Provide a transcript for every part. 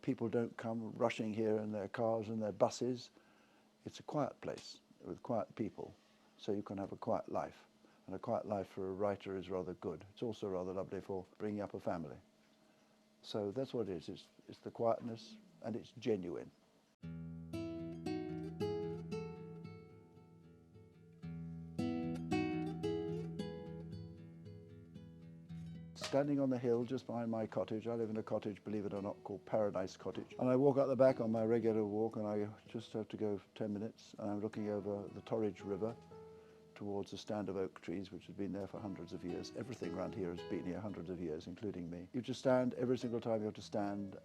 People don't come rushing here in their cars and their buses. It's a quiet place with quiet people, so you can have a quiet life. And a quiet life for a writer is rather good. It's also rather lovely for bringing up a family. So that's what it is. It's the quietness, and it's genuine. Standing on the hill just behind my cottage, I live in a cottage, believe it or not, called Paradise Cottage. And I walk out the back on my regular walk, and I just have to go 10 minutes, and I'm looking over the Torridge River towards a stand of oak trees, which has been there for hundreds of years. Everything around here has been here hundreds of years, including me. You just stand, every single time you have to stand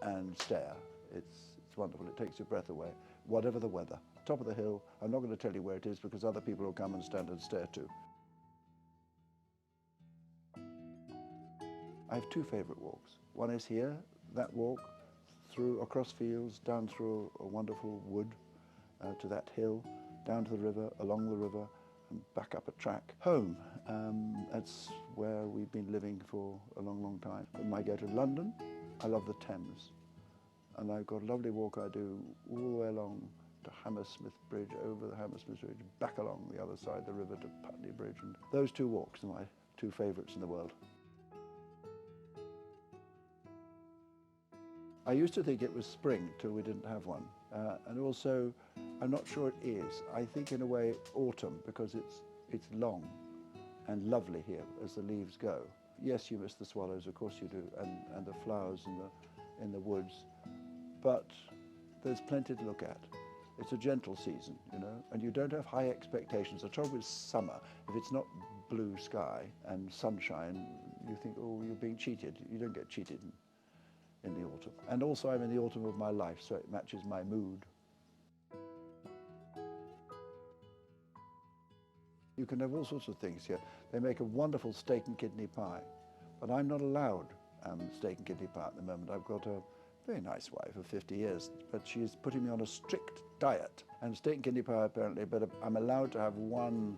and stare. It's wonderful, it takes your breath away, whatever the weather. Top of the hill, I'm not going to tell you where it is because other people will come and stand and stare too. I have two favourite walks. One is here, that walk through across fields, down through a wonderful wood to that hill, down to the river, along the river, and back up a track. Home, that's where we've been living for a long, long time. When I go to London, I love the Thames. And I've got a lovely walk I do all the way along to Hammersmith Bridge, over the Hammersmith Bridge, back along the other side of the river to Putney Bridge. And those two walks are my two favourites in the world. I used to think it was spring till we didn't have one. And also, I'm not sure it is. I think in a way autumn, because it's long and lovely here as the leaves go. Yes, you miss the swallows, of course you do, and the flowers in the woods. But there's plenty to look at. It's a gentle season, you know, and you don't have high expectations. The trouble with summer, if it's not blue sky and sunshine, you think, oh, you're being cheated. You don't get cheated in the autumn. And also I'm in the autumn of my life, so it matches my mood. You can have all sorts of things here. They make a wonderful steak and kidney pie, but I'm not allowed steak and kidney pie at the moment. I've got a very nice wife of 50 years, but she's putting me on a strict diet. And steak and kidney pie apparently, but I'm allowed to have one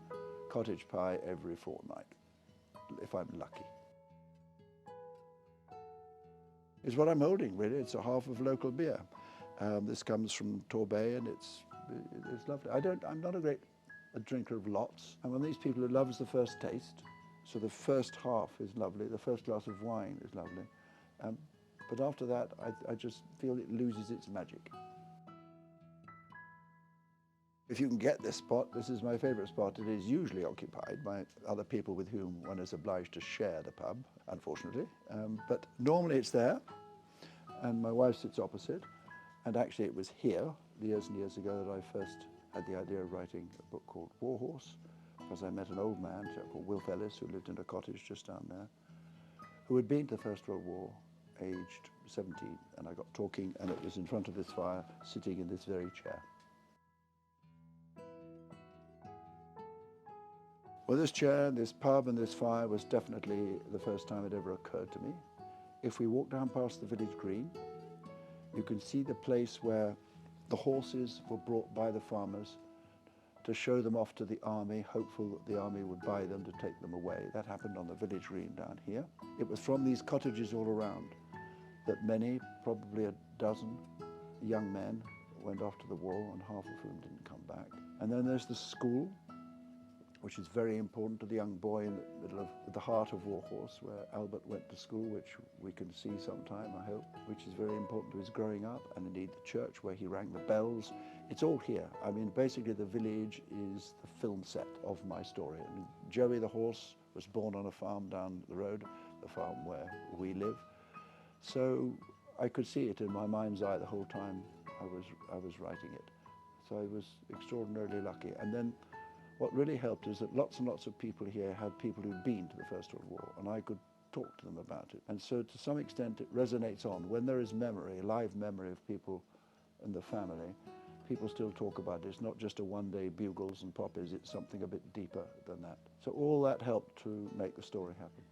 cottage pie every fortnight, if I'm lucky. Is what I'm holding, really. It's a half of local beer. This comes from Torbay, and it's lovely. I'm not a drinker of lots. I'm one of these people who loves the first taste. So the first half is lovely. The first glass of wine is lovely. But after that, I just feel it loses its magic. If you can get this spot, this is my favourite spot. It is usually occupied by other people with whom one is obliged to share the pub, unfortunately. But normally it's there, and my wife sits opposite. And actually it was here, years and years ago, that I first had the idea of writing a book called War Horse, because I met an old man, a chap called Wilf Ellis, who lived in a cottage just down there, who had been to the First World War, aged 17, and I got talking, and it was in front of this fire, sitting in this very chair. Well, this chair, this pub and this fire was definitely the first time it ever occurred to me. If we walk down past the village green, you can see the place where the horses were brought by the farmers to show them off to the army, hopeful that the army would buy them to take them away. That happened on the village green down here. It was from these cottages all around that many, probably a dozen young men went off to the war, and half of whom didn't come back. And then there's the school, which is very important to the young boy in the middle of the heart of War Horse, where Albert went to school, which we can see sometime, I hope, which is very important to his growing up, and indeed the church where he rang the bells. It's all here. I mean, basically the village is the film set of my story. And Joey the horse was born on a farm down the road, the farm where we live. So I could see it in my mind's eye the whole time I was writing it. So I was extraordinarily lucky. And then what really helped is that lots and lots of people here had people who'd been to the First World War, and I could talk to them about it. And so to some extent it resonates on. When there is memory, live memory of people in the family, people still talk about it. It's not just a one-day bugles and poppies, it's something a bit deeper than that. So all that helped to make the story happen.